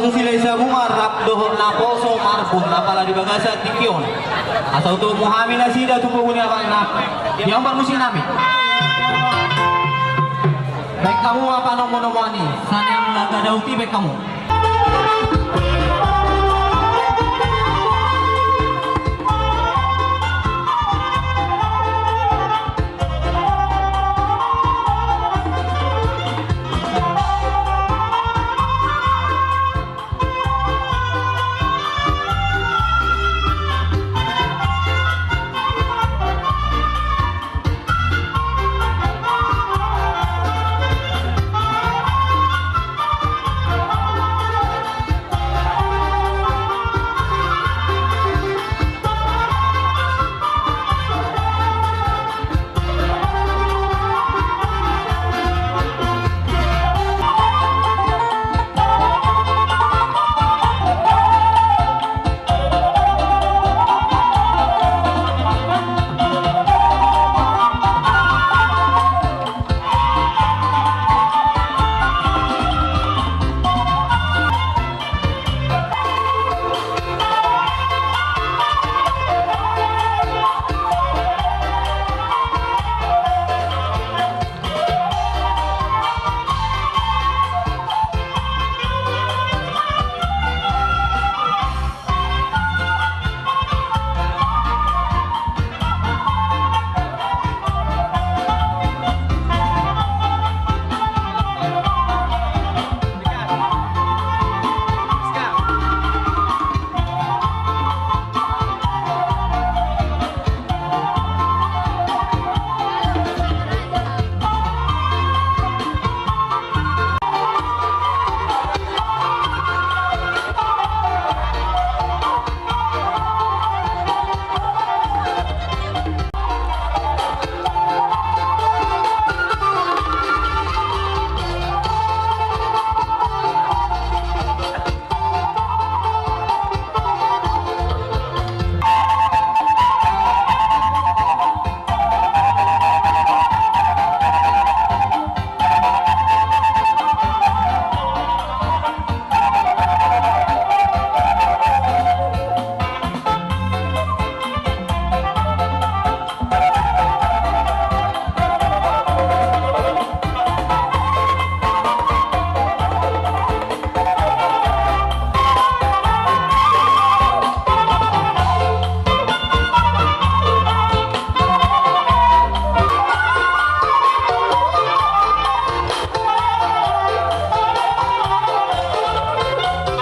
Asal sila isa bunga rap doho na poso marbun na pala di bagasa tikyon. Asal to muhami na sila tumuhuni apa na. Yang musim namin. Baik kamu apa nomor-nomor sana yang laga dauti baik kamu.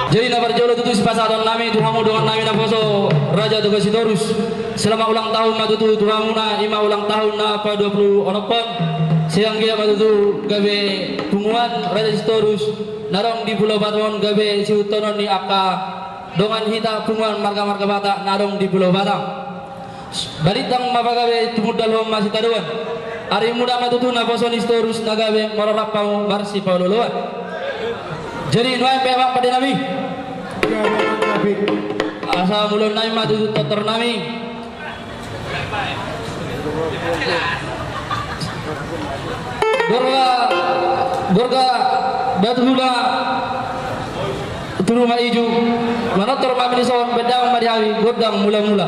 Jadi na berjolo tutu si pasadon nami tuhamu dengan nami na poso Raja Tugas Sitorus. Selama ulang tahun na tutu tuhamu na ima ulang tahun na pa 20 onopon. Siang kia matutu gabe tumuan Raja Sitorus narong di Pulau Baton gabe si utonon ni aka dongan hita tumuan marga-marga bata narong di Pulau Batam. Balitang mapagabe tumudal hom masih taruan. Ari muda matutu na poso ni Sitorus nagabe mararapau marsi paululuan. Jadi nuai pemak pada nami. Asa mulon nami matu totor nami. Gorga batu hula turu iju. Manotor mami sowan bedang madiawi godang mula-mula.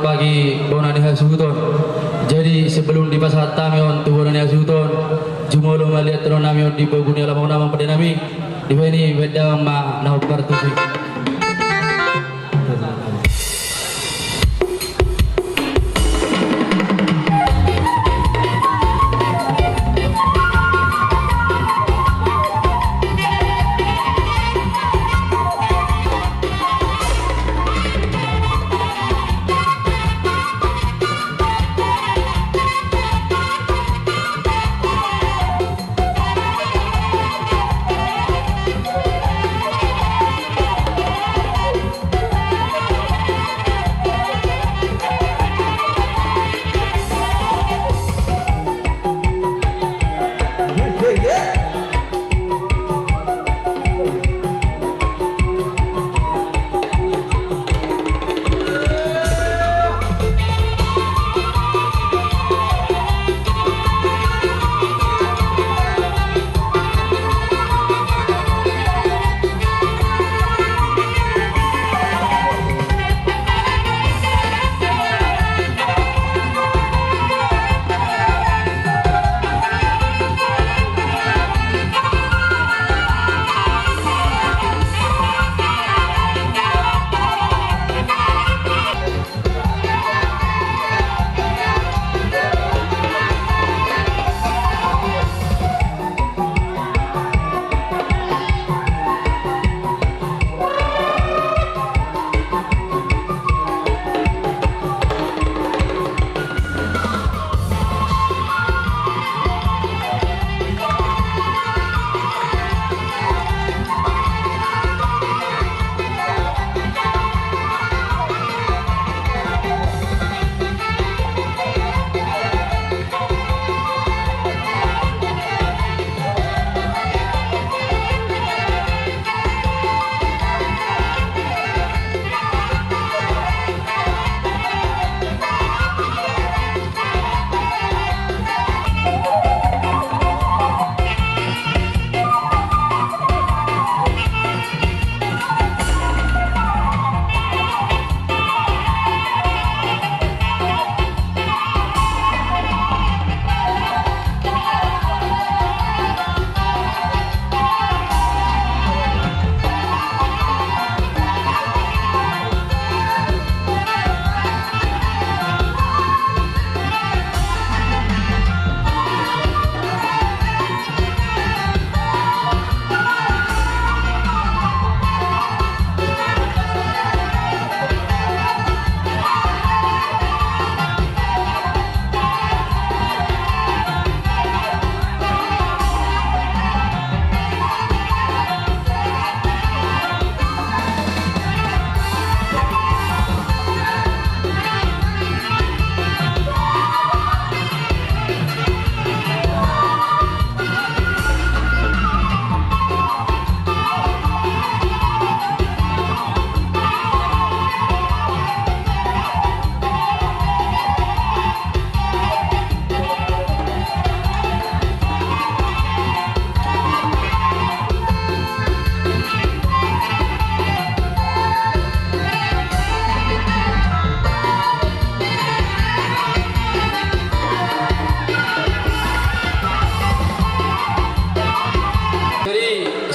pagi bona ni hasuton. Jadi sebelum di pasar tamion tu bona ni hasuton, jumolo malihat tron namion di baguni alam nama pada nami. Di sini beda ma na partusi.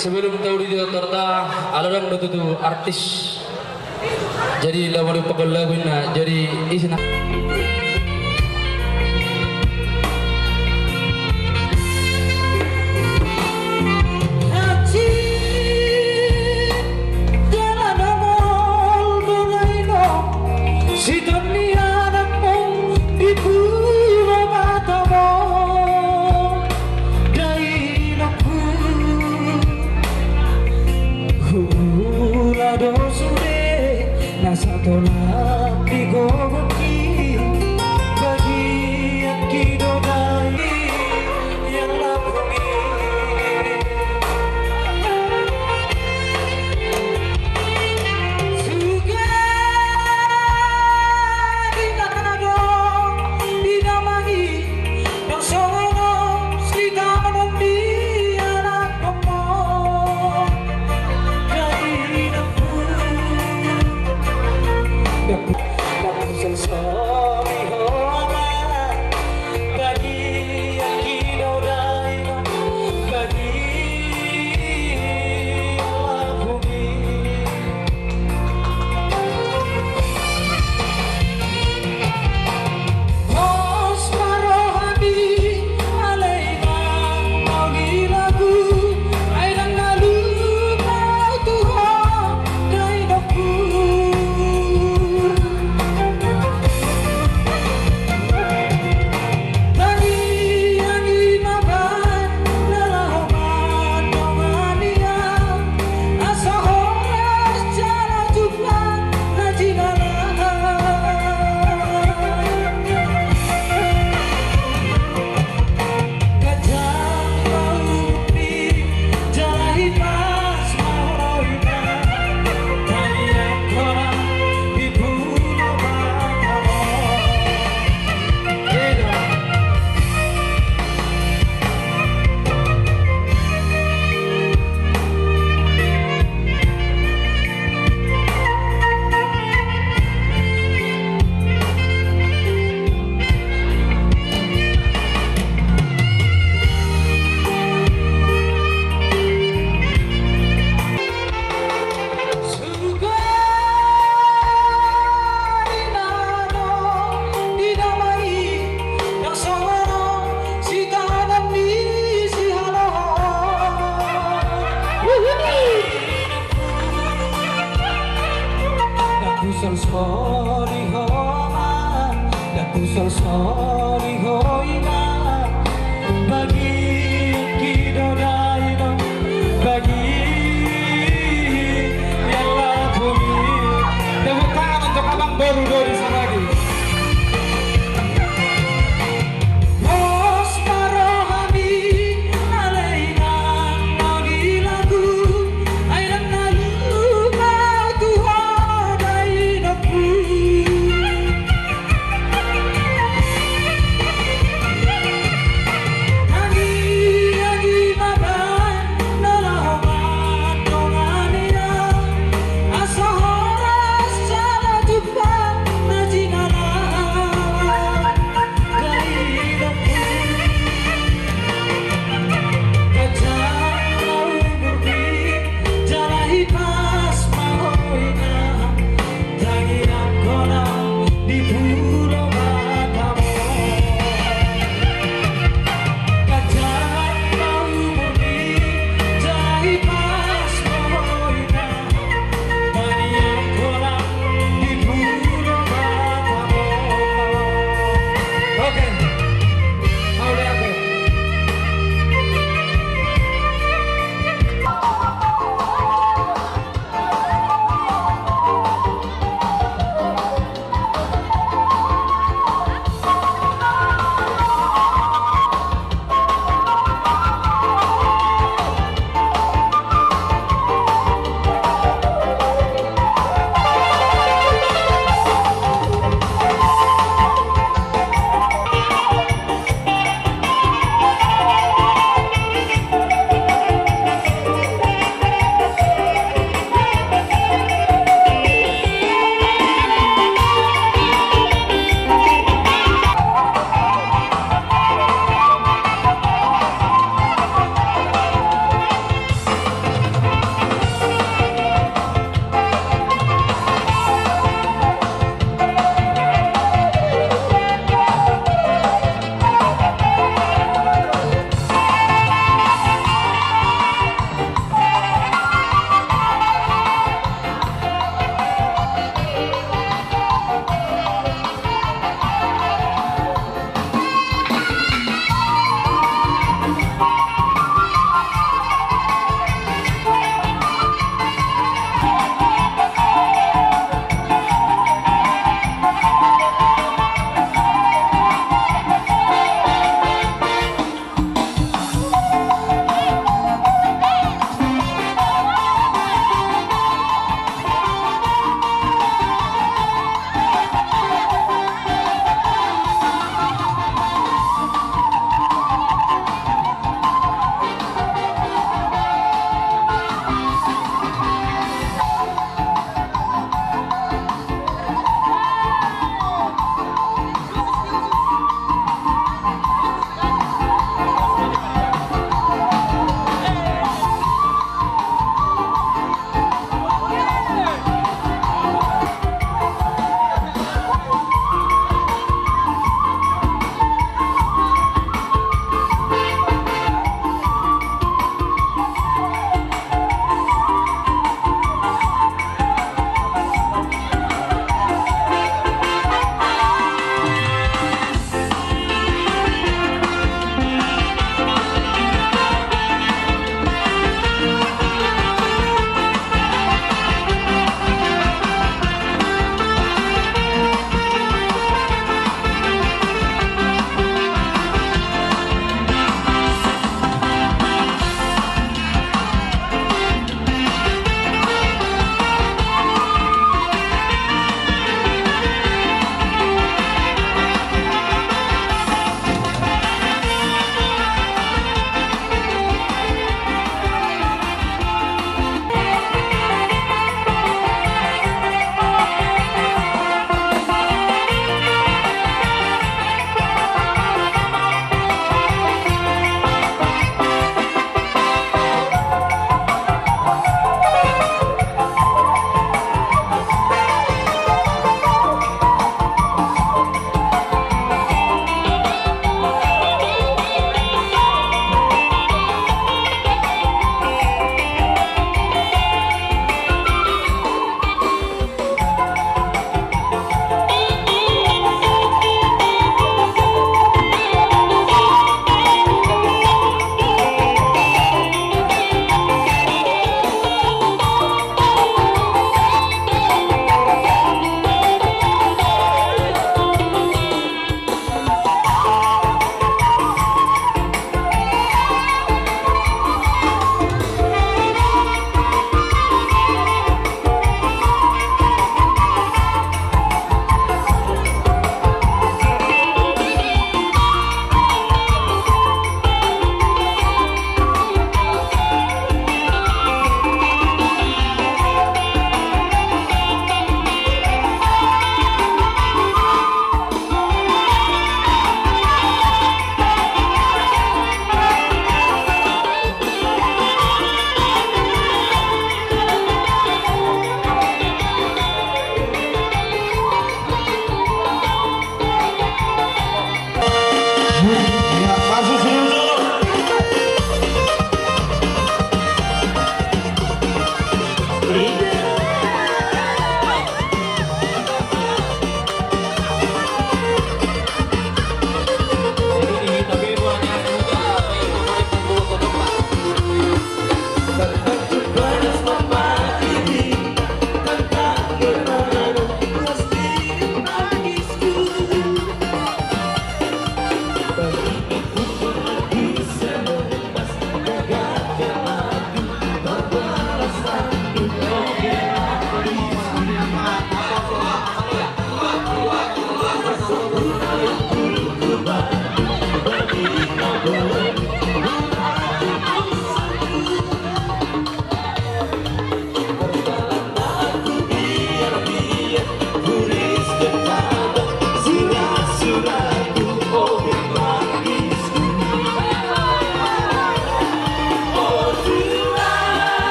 Sebelum tahu di Jakarta, alarang itu artis. Jadi lawan pegawai lagu na, jadi isna. Satu nabi gogoki kusol solihoma dan kusol solihoina bagi kidodaino bagi yang labumi. Tepuk tangan untuk abang baru Dodi Saragi. Nani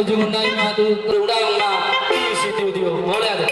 ujung na ima tu terundang na isi tiu boleh ada.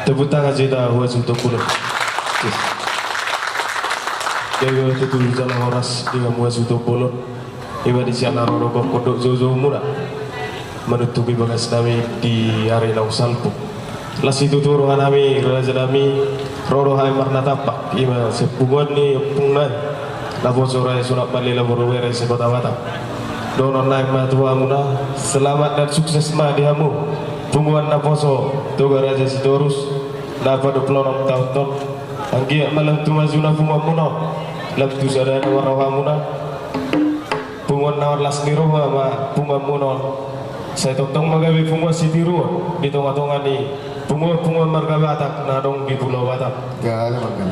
Tepuk tangan kita buat untuk pulau. Jaga tutul jalan horas dengan buat untuk pulau. Iba di sana rokok kodok zozo murah. Menutupi bagas kami di hari lau salpu. Las itu turungan kami raja kami roro hai marna tapak. Iba sepungan ni pungan. Lapo sore surat balik labor were sekota Batam. Donon naik matua muna. Selamat dan sukses ma dihamu. Punguan naposo toga raja Sidorus dapat 26 tahun anggi malam tu mazuna punguan muno labtu sadana warawa muna punguan nawar las niroha ma punguan muno saya totong magawe punguan sitiru di tonga-tonga ni punguan marga Batak nadong di Pulau Batam Gak ada makan.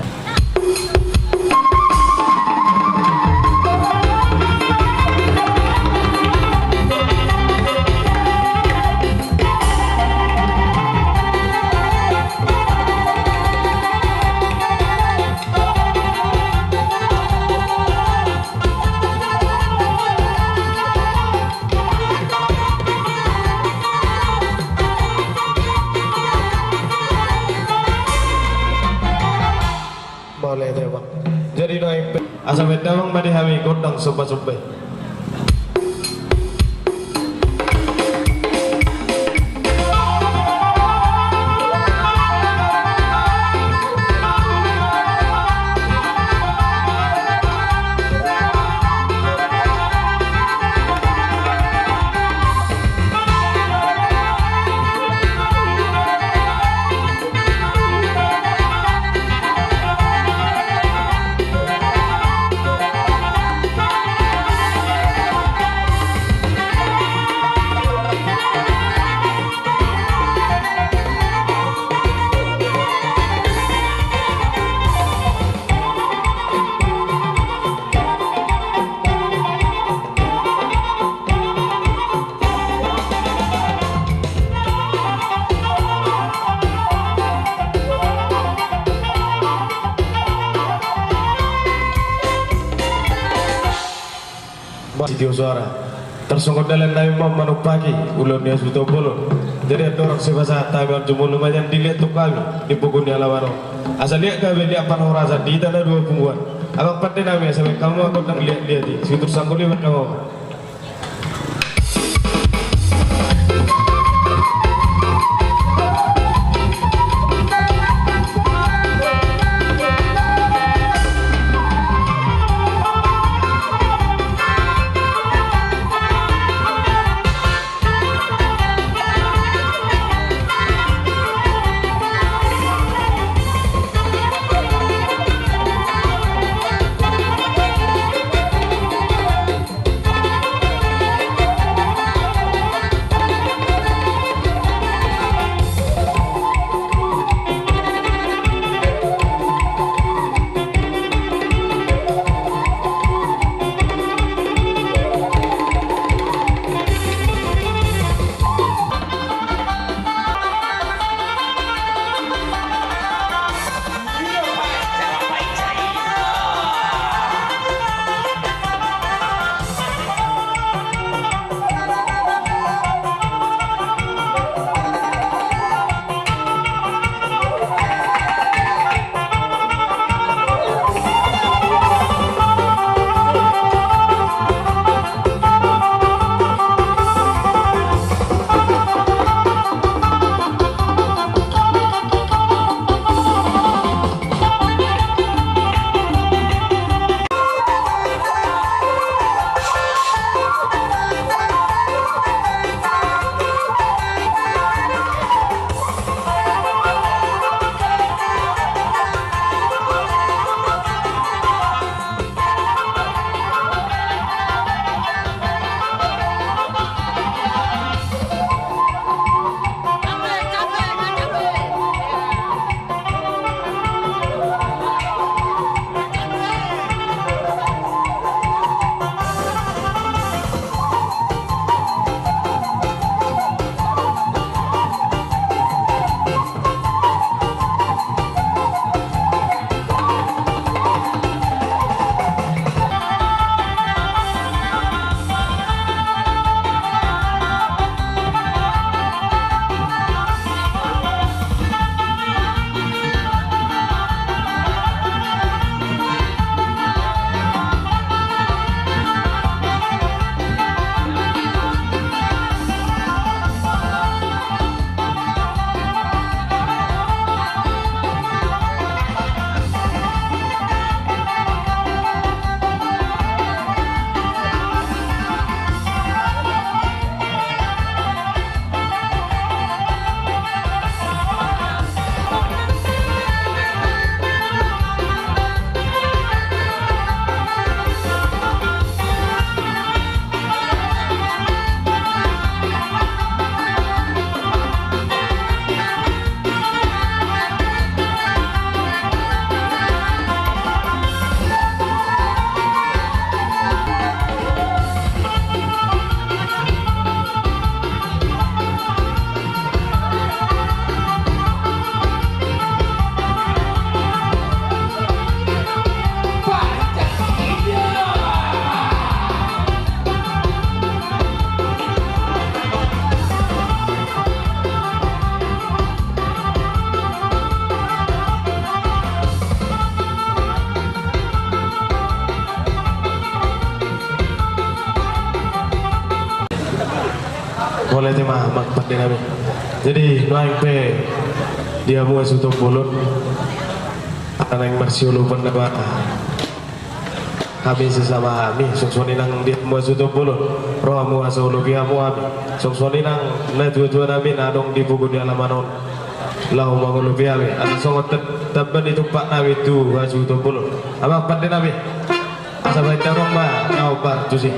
boleh deh bang. Jadi naik asal bedang madi hami godang sobat-sobat. Sitio suara tersongkot dalam nabi Muhammad pagi ulun dia sudah bolon. Jadi ada orang sebasa tagar jumlah lumayan dilihat tuh kami di pukul di alaman. Asal lihat kami di apa rasa di tanah dua pungguan. Abang pandai nami sampai kamu aku nak lihat di situ sangkut lihat kamu. Boleh tema makpat dengan kami. Jadi nuaing pe dia mua suto bolot anak yang bersih lupa dapat kami sesama kami soksoni nang dia mua suto bolot roh mua solo pia mua kami soksoni nang na tua nabi nadong di buku di alamanon lahu mangulu pia kami asal songot taban itu pak nabi tu suto bolot abang pat nabi asal baik darong ma kau par tu sih.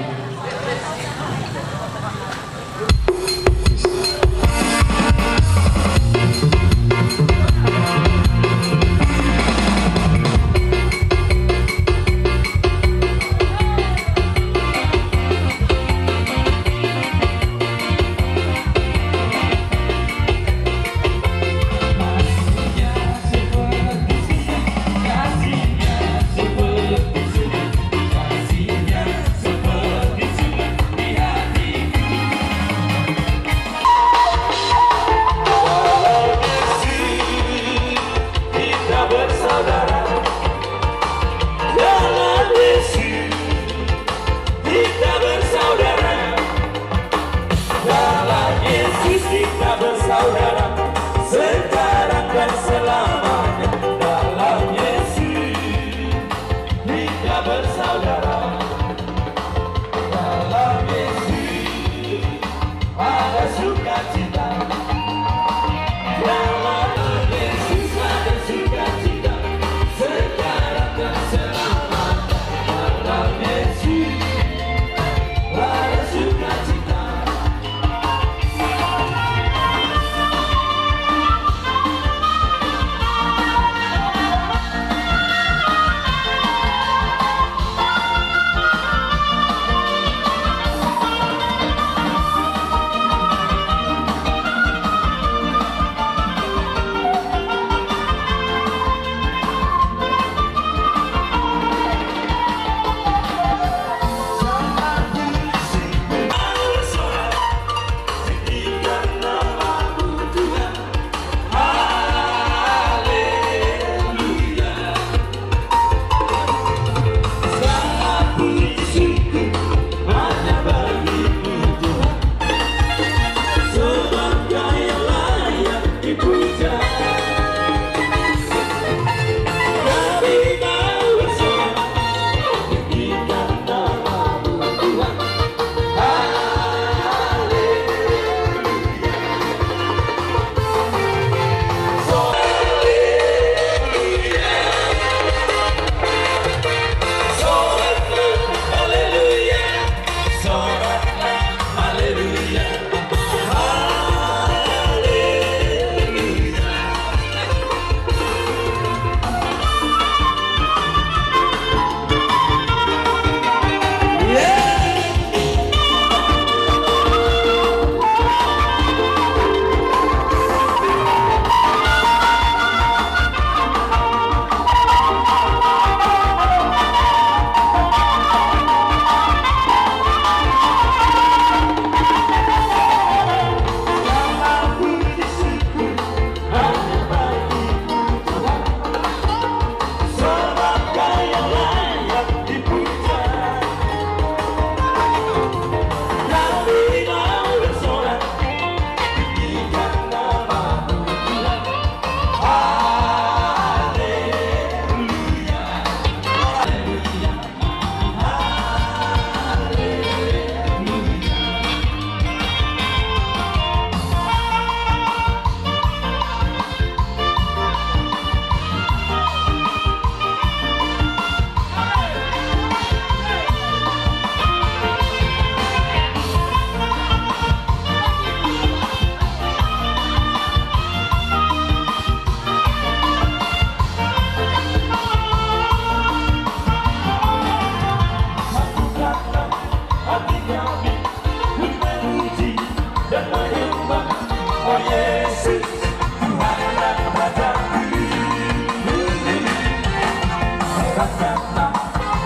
katakanlah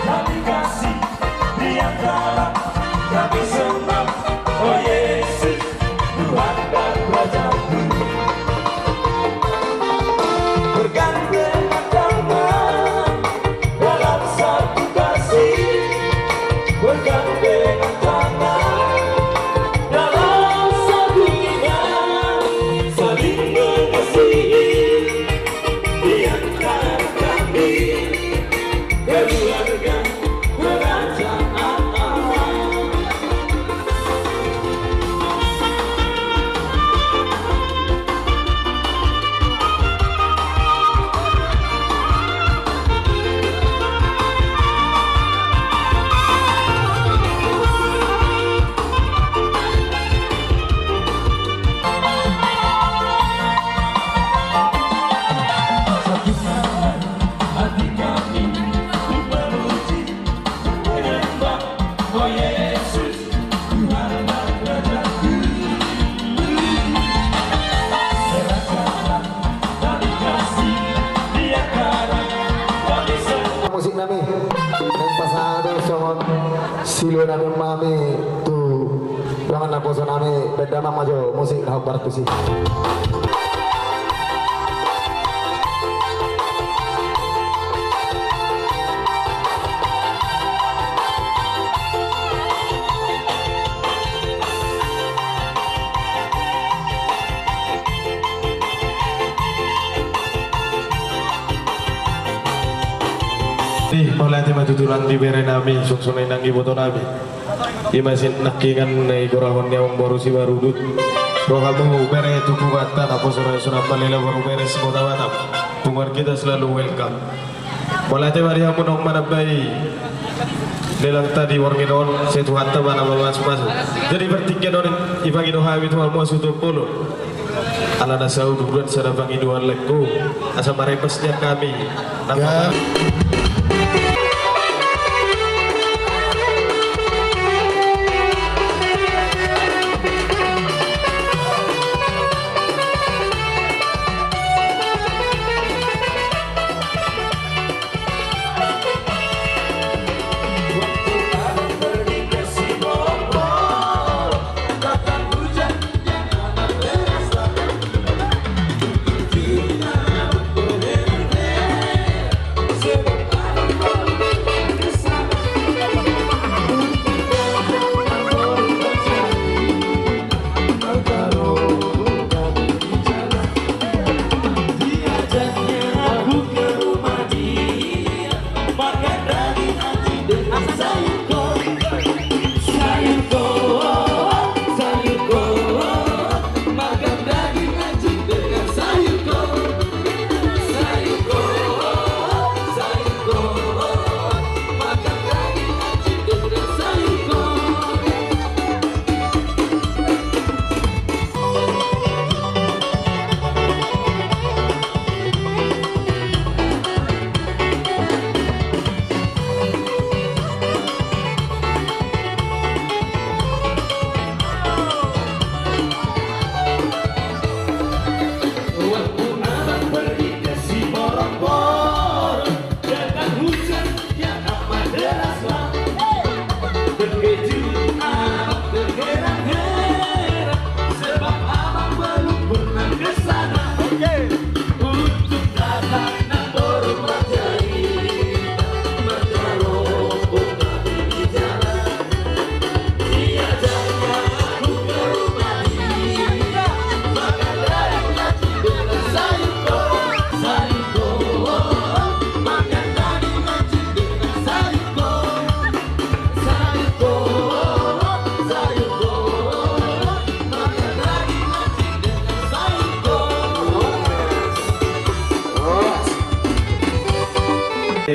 kami kasih di antara kami semua. Oh Yesus, Tuhan dan Rajaku, bergandengan tangan dalam satu kasih, bergandengan tangan dalam satu iman, saling mengasihi di antara kami, keluarga kerajaan Allah. Hati kami memuji menyembah, oh Yesus, Tuhan dan Rajaku. Serahkanlah dan kasih di antara kami semua. Musik nami neng pasado songon silo nami mami tu ruangan naposo nami beda mama jo musik habar tu sih. Di malati matuturan di bere nami suksunay nang iboto nami. Imasin nakingan na ikurahon niya ang borusi barudut. Roha mo bere tukubatan apo surah palila baru bere semua matap. Pungar kita selalu welcome. Malati Maria mo nang manabay. Nilang tadi warginon setuhata mana masuk. Jadi bertiga non ibagi dohawi tuan mo sutup polo. Ala nasau duburan sada bangi duan lekku. Asa marepesnya kami. Nama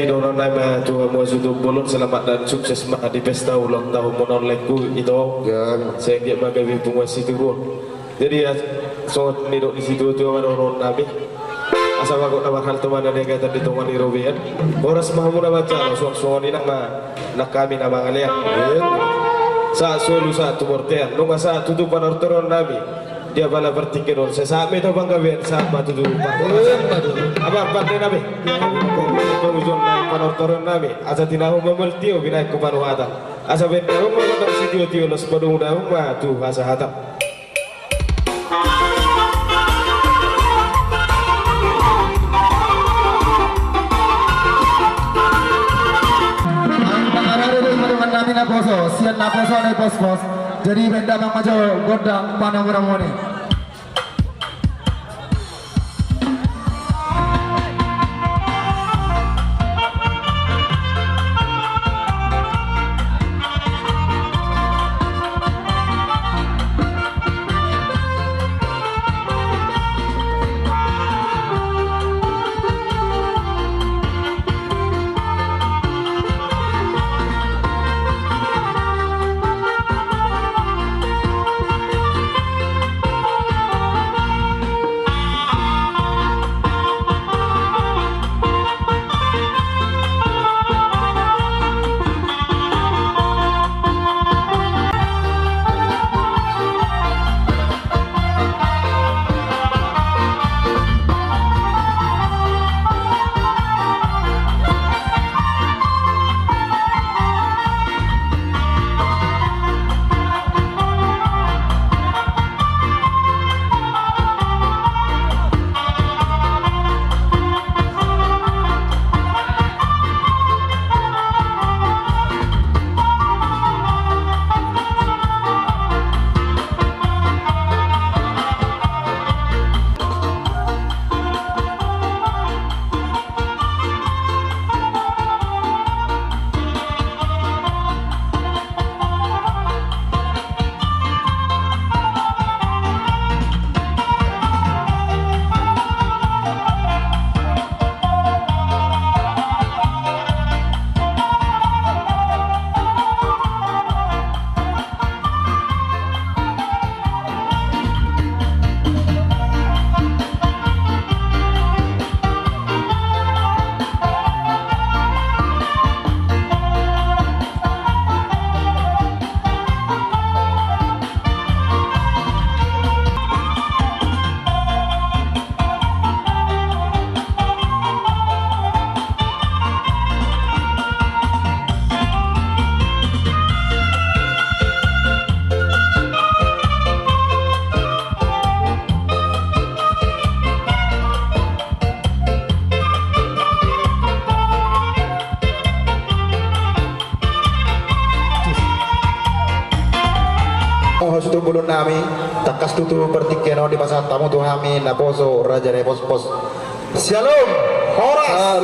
Doron nama Tuhan Muazudu Bolon selamat dan sukses di pesta ulang tahun monolekku itu. Saya dia magawi penguasi turun. Jadi ya soal nidok di situ tuh orang nabi. Asal aku nama hal teman dan yang kata di tuan Irobian. Oras mahu nama baca soal ini nak kami nama kalian. Saat solu saat tumor tiang. Nunggu saat tutupan orang nabi. dia bala bertikiron sesame to bang gawe sa batu dulu apa pandai nabi pengujon na panotoron nabi asa tinahu memeltio binai ku panuhata asa benda rumah matam sitio-tio los padung daung ma tu asa hatam Nabi na poso, sian na poso na pos-pos. Jadi benda bang majo godang panamura-muni. Sutu bulun nami takas tutu pertikeno di pasar tamu tuhami naposo raja ne pos-pos. Shalom horas.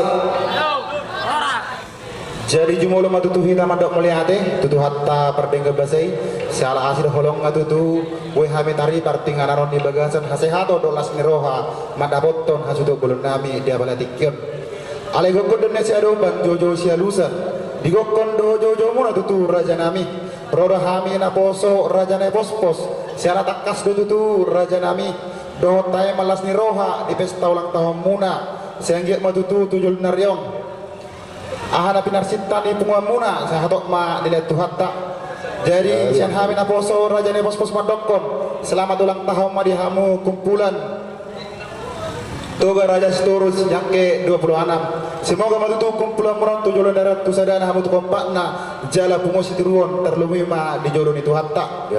Jadi jumolo matutuhi ta mandok meliate tutu hatta perdengga basai salah hasil holong ngatutu we hami tari partinganaron di bagasan hasehato dolas niroha madaboton hasutu bulun nami dia bala tikion ale gokon si ado ban jojo sialusan digokon do jojo muna tutu raja nami roda hami na poso raja ne pos-pos siara takas do tutu raja nami do tay malas niroha di pesta ulang tahun muna sianggiat matutu tujul naryong ahana pinarsinta di punguan muna saya hatok ma dilihat tuhatta jadi siang hami na poso raja ne pos-pos madokon selamat ulang tahun ma dihamu kumpulan Toga Raja Sitorus yang ke-26. Semoga matutu kumpulan murang tujuan darat tusadana hamu kompakna jala pungosi tiruon terlumi ma di jodoh itu hatta.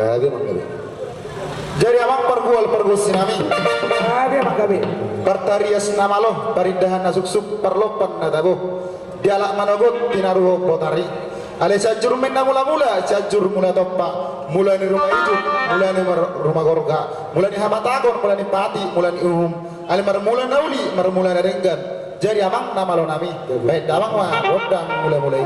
Jadi amang pergual sinami. Ada manggabe. Pertarias namalo parindahan nasuksuk perlopan natabu. Dialak manogot tinaruho potari. Ale sajur menna mula-mula sajur mula toppa. Mula ni rumah itu, mula ni rumah gorga, mula ni habatakon, mula ni pati, mula ni umum. Ale marmula nauli, marmula narenggan. Jadi amang nama lo nami. Baik damang mah bodang mulai-mulai.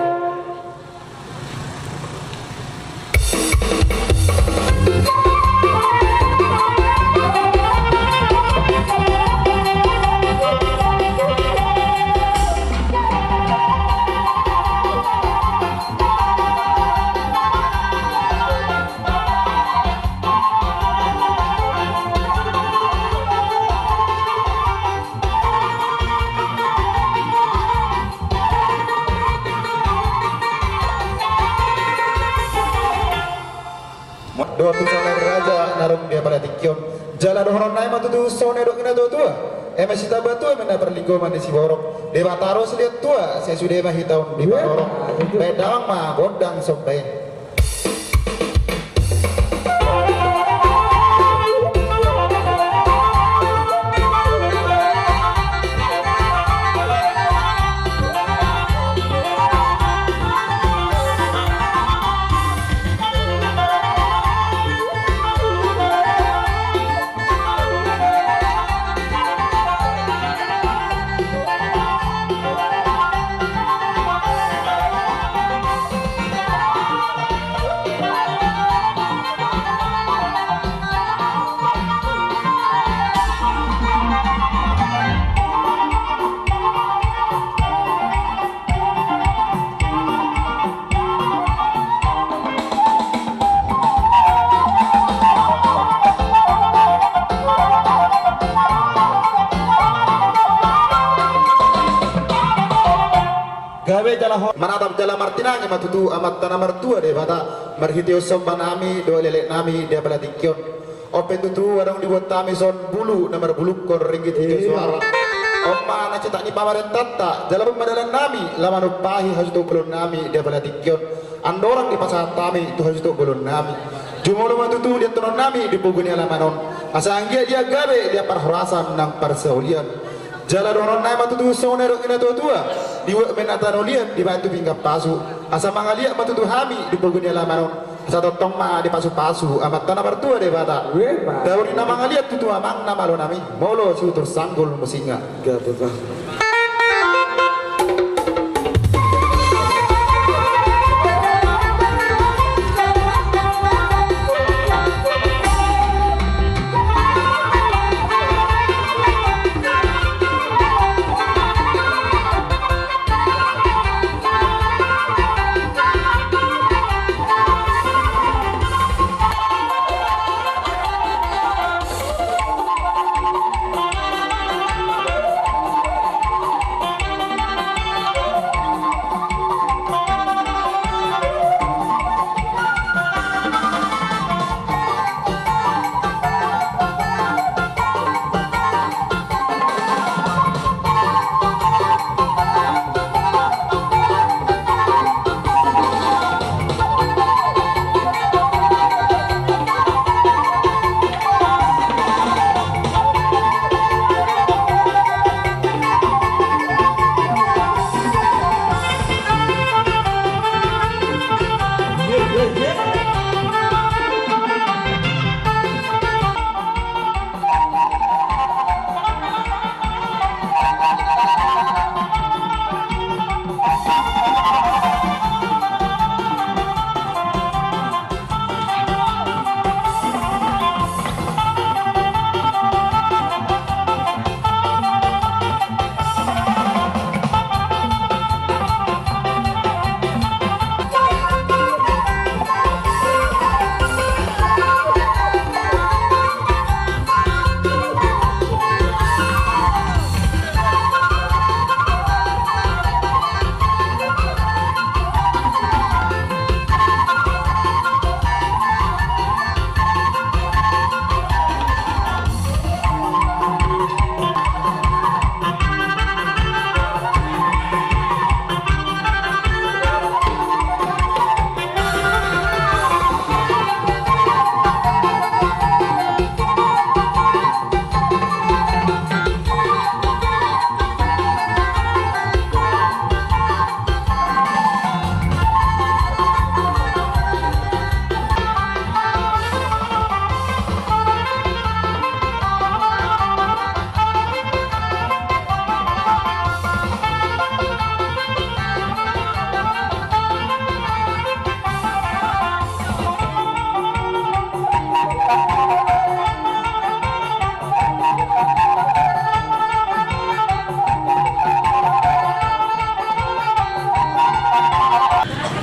Doa tu sama raja narum dia pada tikion Jala dohron naik matu tu sone dok ina tua. Masih tabat tua mana perligo mana si borok. Dewa taro seliat tua. Saya sudah mah hitau di borok. Bedang mah godang sampai. Gawe jala manatap jala martinanya matutu amat tanah mertua deh bata marhitio sombanami doa lelek nami dia pada tikion open tutu warung dibuat tami son bulu nomor bulu kor ringgit itu suara oma na cetak ni pamaren tata jala pemadalan nami lama nupahi harus tu belum nami dia pada tikion andorang di pasar tami itu harus tu belum nami jumolo matutu dia tonon nami di pugunya lamanon asa anggia dia gawe dia parhorasan nang parsaulian jala doron naik matutu sonero ina tua diwa menatanolian dibantu pinggap pasu asa mangalia matutu hami di pugunya lamanon asa totong ma di pasu-pasu amat tanah mertua deh bata daun ina mangalia tutu amang nama lo nami molo si utur sanggul musinga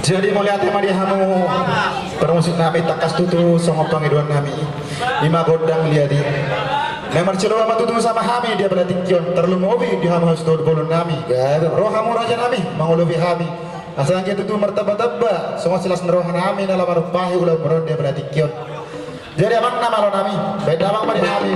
Jadi melihat tema dia hamu permusik nami takas tutu songopang iduan nami lima godang liadi memang celo lama tutu sama hami dia pada tikion terlalu mobi di hamu harus bolon nami roh hamu raja nami mangulubi hami asalnya tutu martaba-taba semua silas nerohan nami dalam marupahi ulah meron dia pada tikion Jadi abang nama lo nami, beda abang pada nami.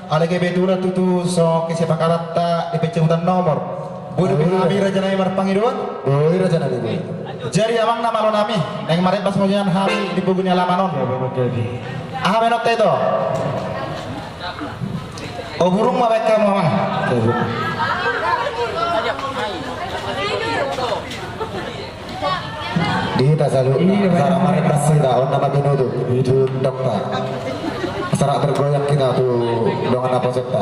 Alage bedura tutu so kesiapa karata di pencebutan nomor. Budu kami raja nami marpangiduan. Oh raja nami. Jadi abang nama lo nami. Neng maret pas mojan hari di bugunya lamanon. Ah menot itu. Oh burung mah mereka mama. Di tak selalu. Sarang maret pas kita on nama binodo. Itu dokter. Serak bergoyang kita tuh dengan apa sekta.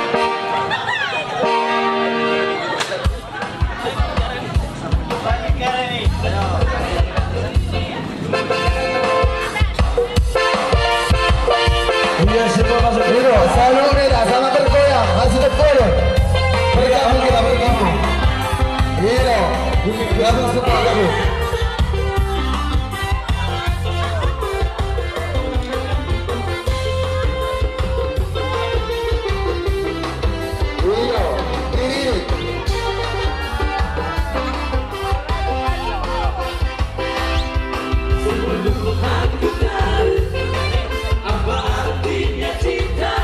Iya semua masuk dulu. Selalu beda, sama bergoyang, masih bergoyang. Bergabung kita bergabung. Iya, gabung semua gabung. Apa artinya cinta?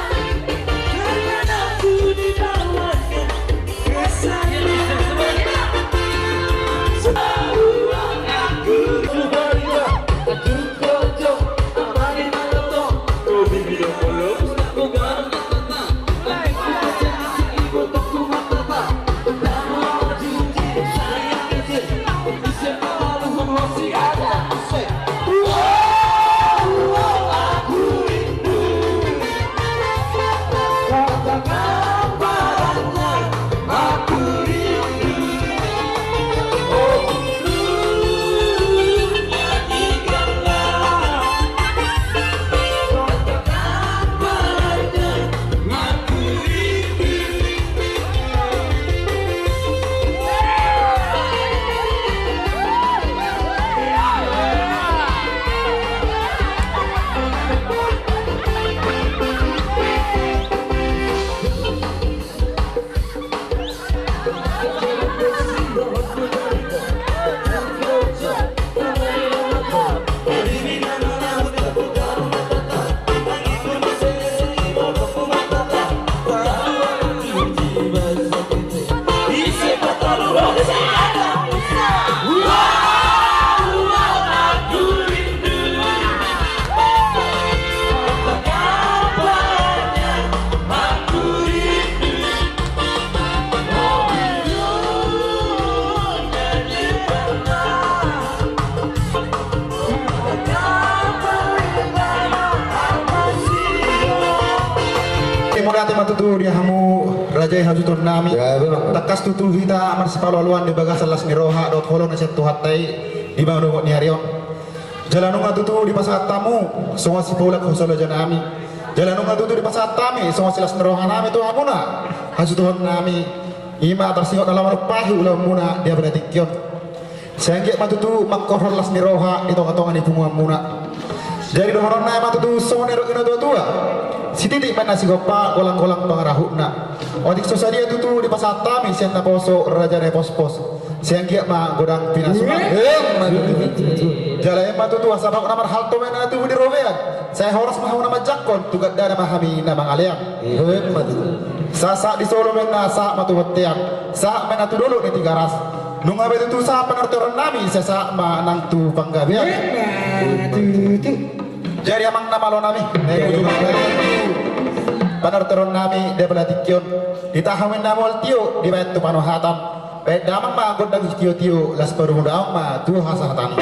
muliate matutu dia hamu raja yang hajutun nami takas tutu hita amar sepalaluan di bagasan las niroha dot holong naset tuhatai di bawah ni harion jalanung atutu di pasat tamu songa si paulak hosolo janami jalanung atutu di pasat tami songa si las niroha nami tu hamuna hajutun nami ima tersingot dalam pahi ulam muna dia berarti kion sehingga matutu makkohor las niroha itu katongan ibu muna jadi dohoron na matutu songa nero ino tua si titik mana si gopa kolang-kolang pangarahuna odik sosadia tutu di pasat tami sian poso raja de pos-pos siang kia ma godang pinasuma jala emma tutu asabak namar halto mena tu di rovean saya horas mahu nama jakon tugat dana mahami nama ngaleang sasa di solo mena sa matu hoteang sa mena tu dulu ni tiga ras nunga betu tu sa penertoran nami sesa ma nang tu panggabean jadi amang nama lo nami penertoran nami de belatikion ditahamin namol tio di batu panohatam damang ma gondang tio-tio las perumudaang ma tu hasahatan